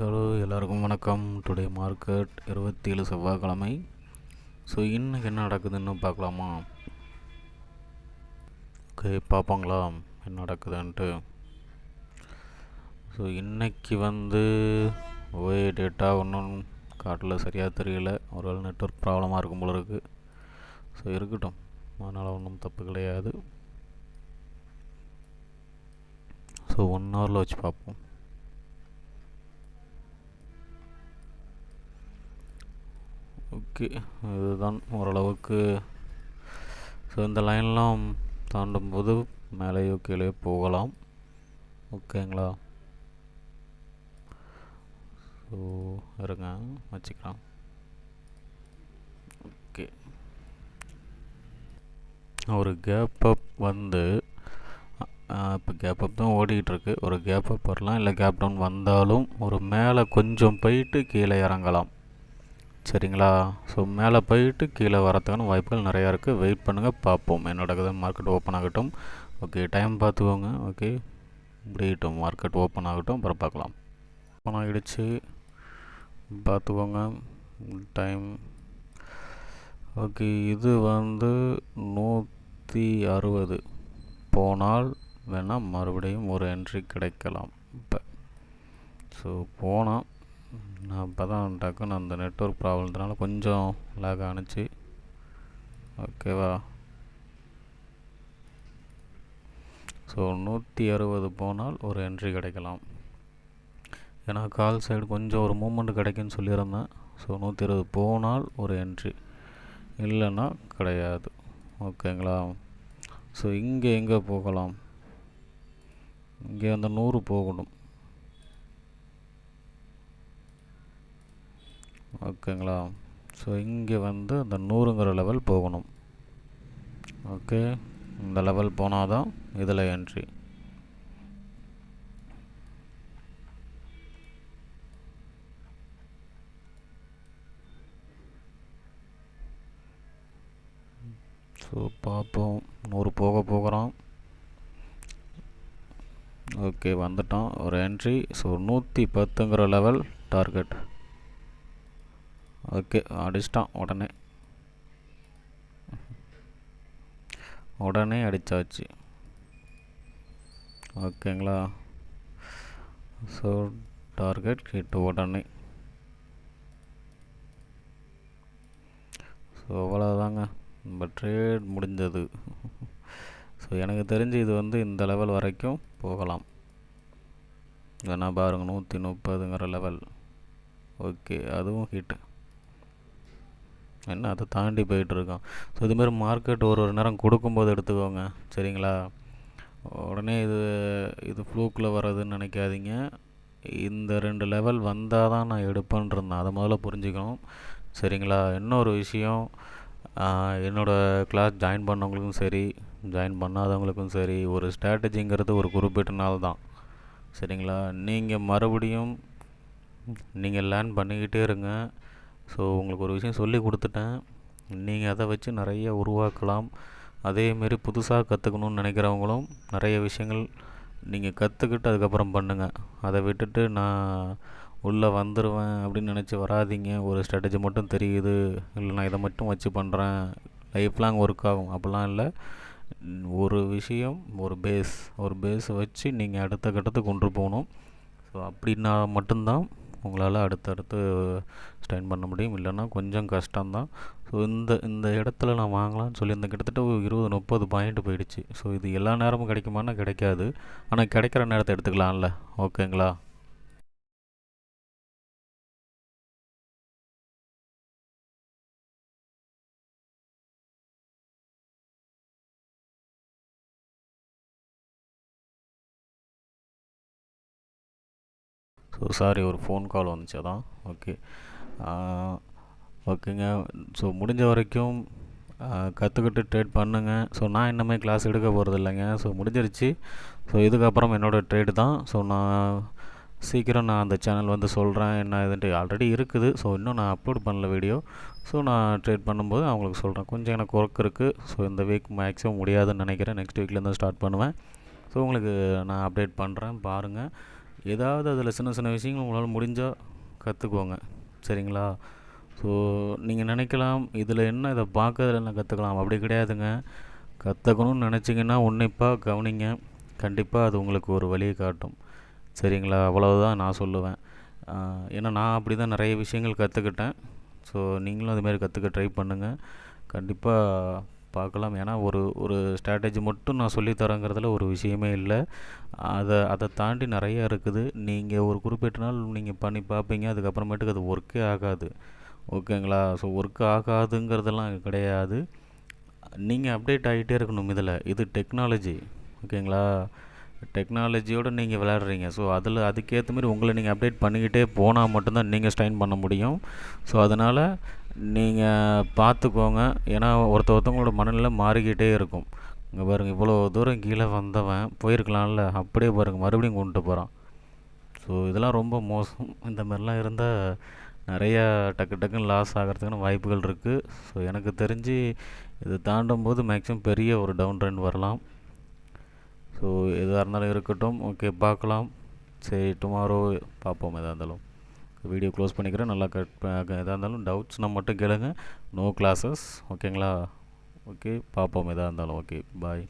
Hello எல்லாருக்கும் வணக்கம். Today market 27 செவ்வாய்க்கிழமை. ஸோ இன்றைக்கி என்ன நடக்குதுன்னு பார்க்கலாமா? ஓகே, பார்ப்பாங்களா என்ன நடக்குதுன்ட்டு. ஸோ இன்றைக்கி ஓஏ டேட்டா ஒன்றும் காட்டில் சரியாக தெரியல. ஒருவேளை நெட்வொர்க் ப்ராப்ளமாக இருக்கும் போல இருக்குது. ஸோ இருக்கட்டும், அதனால் ஒன்றும் தப்பு கிடையாது. ஸோ 1 ஹவரில் வச்சு பார்ப்போம். ஓகே, இதுதான் ஓரளவுக்கு. ஸோ இந்த லைன்லாம் தாண்டும் போது மேலேயோ கீழே போகலாம். ஓகேங்களா? ஸோ இருங்க, வச்சுக்கலாம். ஓகே, ஒரு கேப் அப் இப்போ கேப் அப் தான் ஓடிக்கிட்டுருக்கு. ஒரு கேப் அப் வரலாம், இல்லை கேப் டவுன் வந்தாலும் ஒரு மேலே கொஞ்சம் போயிட்டு கீழே இறங்கலாம். சரிங்களா? ஸோ மேலே போயிட்டு கீழே வரதுக்கான வாய்ப்புகள் நிறையா இருக்குது. வெயிட் பண்ணுங்கள், பார்ப்போம் என்ன நடக்குது. மார்க்கெட் ஓப்பன் ஆகட்டும். ஓகே, டைம் பார்த்துக்கோங்க. ஓகே, முடியட்டும், மார்க்கெட் ஓப்பன் ஆகட்டும், அப்புறம் பார்க்கலாம். ஓப்பன் ஆகிடுச்சு, பார்த்துக்கோங்க டைம். ஓகே, இது 160 போனால் வேணால் மறுபடியும் ஒரு என்ட்ரி கிடைக்கலாம். இப்போ ஸோ போனால் நான் இப்போ தான் டக்குன்னு அந்த நெட்வொர்க் ப்ராப்ளத்தினால கொஞ்சம் லேக் ஆணுச்சு. ஓகேவா? ஸோ 160 போனால் ஒரு என்ட்ரி கிடைக்கலாம். ஏன்னா கால் சைடு கொஞ்சம் ஒரு மூமெண்ட் கிடைக்குன்னு சொல்லியிருந்தேன். ஸோ 120 போனால் ஒரு என்ட்ரி, இல்லைன்னா கிடையாது. ஓகேங்களா? ஸோ இங்கே எங்கே போகலாம்? இங்கே 100 போகணும். ஓகேங்களா? ஸோ இங்கே அந்த 100ங்கிற லெவல் போகணும். ஓகே, இந்த லெவல் போனால் தான் இதில் என்ட்ரி. ஸோ பார்ப்போம், 100 போகிறோம். ஓகே, வந்துட்டோம், ஒரு என்ட்ரி. ஸோ 110ங்கிற லெவல் டார்கெட். ஓகே, அடிச்சிட்டான். உடனே அடித்தாச்சு. ஓகேங்களா? ஸோ டார்கெட் ஹிட் உடனே. ஸோ அவ்வளோதாங்க, நம்ம ட்ரேட் முடிஞ்சது. ஸோ எனக்கு தெரிஞ்சு இது இந்த லெவல் வரைக்கும் போகலாம். வேணா பாருங்கள், 130ங்கிற லெவல். ஓகே, அதுவும் ஹிட். என்ன அதை தாண்டி போயிட்டுருக்கோம். ஸோ இதுமாரி மார்க்கெட் ஒரு நேரம் கொடுக்கும்போது எடுத்துக்கோங்க. சரிங்களா? உடனே இது ஃப்ளூக்கில் வர்றதுன்னு நினைக்காதீங்க. இந்த 2 லெவல் வந்தால் தான் நான் எடுப்பேன்ருந்தேன். அதை முதல்ல புரிஞ்சுக்கணும். சரிங்களா? இன்னொரு விஷயம், என்னோடய கிளாஸ் ஜாயின் பண்ணவங்களுக்கும் சரி, ஜாயின் பண்ணாதவங்களுக்கும் சரி, ஒரு ஸ்ட்ராட்டஜிங்கிறது ஒரு குறிப்பிட்ட நாள் தான். சரிங்களா? நீங்கள் மறுபடியும் நீங்கள் லேர்ன் பண்ணிக்கிட்டே இருங்க. ஸோ உங்களுக்கு ஒரு விஷயம் சொல்லி கொடுத்துட்டேன், நீங்கள் அதை வச்சு நிறைய உருவாக்கலாம். அதேமாரி புதுசாக கற்றுக்கணுன்னு நினைக்கிறவங்களும் நிறைய விஷயங்கள் நீங்கள் கற்றுக்கிட்டு அதுக்கப்புறம் பண்ணுங்கள். அதை விட்டுட்டு நான் உள்ளே வந்துடுவேன் அப்படின்னு நினச்சி வராதிங்க. ஒரு ஸ்ட்ராட்டஜி மட்டும் தெரியுது, இல்லை நான் இதை மட்டும் வச்சு பண்ணுறேன், லைஃப் லாங் ஒர்க் ஆகும், அப்படிலாம் இல்லை. ஒரு விஷயம், ஒரு பேஸை வச்சு நீங்கள் அடுத்த கட்டத்துக்கு கொண்டு போகணும். ஸோ அப்படின்னா மட்டும்தான் உங்களால் அடுத்தடுத்து ஸ்டைன் பண்ண முடியும். இல்லைன்னா கொஞ்சம் கஷ்டம்தான். ஸோ இந்த இடத்துல நான் வாங்கலாம்னு சொல்லி கிட்டத்தட்ட ஒரு 20-30 பாயிண்ட் போயிடுச்சு. ஸோ இது எல்லா நேரமும் கிடைக்குமானா கிடைக்காது. ஆனால் கிடைக்கிற நேரத்தை எடுத்துக்கலாம்ல. ஓகேங்களா? ஸோ சாரி, ஒரு ஃபோன் கால் வந்துச்சு, அதான். ஓகே, ஓகேங்க. ஸோ முடிஞ்ச வரைக்கும் கற்றுக்கிட்டு ட்ரேட் பண்ணுங்கள். ஸோ நான் இன்னுமே கிளாஸ் எடுக்க போகிறது இல்லைங்க. ஸோ முடிஞ்சிருச்சு. ஸோ இதுக்கப்புறம் என்னோடய ட்ரேடு தான். ஸோ நான் சீக்கிரம் அந்த சேனல் சொல்கிறேன் என்ன இதுன்ட்டு. ஆல்ரெடி இருக்குது. ஸோ இன்னும் நான் அப்லோட் பண்ணல வீடியோ. ஸோ நான் ட்ரேட் பண்ணும்போது அவங்களுக்கு சொல்கிறேன். கொஞ்சம் எனக்கு ஒர்க் இருக்குது. ஸோ இந்த வீக் மேக்ஸிமம் முடியாதுன்னு நினைக்கிறேன். நெக்ஸ்ட் வீக்லேருந்து ஸ்டார்ட் பண்ணுவேன். ஸோ உங்களுக்கு நான் அப்டேட் பண்ணுறேன், பாருங்கள். ஏதாவது அதில் சின்ன சின்ன விஷயங்கள் உங்களால் முடிஞ்சால் கற்றுக்கோங்க. சரிங்களா? ஸோ நீங்கள் நினைக்கலாம் இதில் என்ன இதை பார்க்கறதுல என்ன கற்றுக்கலாம், அப்படி கிடையாதுங்க. கற்றுக்கணும்னு நினச்சிங்கன்னா உன்னிப்பாக கவனிங்க, கண்டிப்பாக அது உங்களுக்கு ஒரு வழியை காட்டும். சரிங்களா? அவ்வளவுதான் நான் சொல்லுவேன். ஏன்னா நான் அப்படி தான் நிறைய விஷயங்கள் கற்றுக்கிட்டேன். ஸோ நீங்களும் அதுமாரி கற்றுக்க ட்ரை பண்ணுங்கள். கண்டிப்பாக பார்க்கலாம். ஏன்னா ஒரு ஒரு ஸ்ட்ராட்டஜி மட்டும் நான் சொல்லி தரேங்கிறதுல ஒரு விஷயமே இல்லை. அதை தாண்டி நிறையா இருக்குது. நீங்கள் ஒரு குறிப்பிட்ட நாள் நீங்கள் பண்ணி பார்ப்பீங்க, அதுக்கப்புறமேட்டுக்கு அது ஒர்க்கே ஆகாது. ஓகேங்களா? ஸோ ஒர்க் ஆகாதுங்கிறதெல்லாம் கிடையாது. நீங்கள் அப்டேட் ஆகிட்டே இருக்கணும் இதில். இது டெக்னாலஜி. ஓகேங்களா? டெக்னாலஜியோடு நீங்கள் விளையாடுறீங்க. ஸோ அதுக்கேற்ற மாதிரி உங்களை நீங்கள் அப்டேட் பண்ணிக்கிட்டே போனால் மட்டும்தான் நீங்கள் ஸ்டைன் பண்ண முடியும். ஸோ அதனால் நீங்கள் பார்த்துக்கோங்க. ஏன்னா ஒருத்தவங்களோட மனநிலை மாறிக்கிட்டே இருக்கும். இங்கே பாருங்கள், இவ்வளோ தூரம் கீழே வந்தவன் போயிருக்கலாம்ல, அப்படியே பாருங்கள் மறுபடியும் கொண்டு போகிறான். ஸோ இதெல்லாம் ரொம்ப மோசம். இந்த மாதிரிலாம் இருந்தால் நிறையா டக்கு டக்குன்னு லாஸ் ஆகிறதுக்கான வாய்ப்புகள் இருக்குது. ஸோ எனக்கு தெரிஞ்சு இது தாண்டும் போது மேக்ஸிமம் பெரிய ஒரு டவுன் ட்ரெண்ட் வரலாம். ஸோ எதாக இருந்தாலும் இருக்கட்டும். ஓகே, பார்க்கலாம். சரி, டுமாரோ பார்ப்போம். எதாக இருந்தாலும் வீடியோ க்ளோஸ் பண்ணிக்கிறேன். நல்லா எதாக இருந்தாலும் டவுட்ஸ்னால் மட்டும் கேளுங்க. No classes. ஓகேங்களா? ஓகே, பார்ப்போம் எதாக இருந்தாலும். ஓகே, பாய்.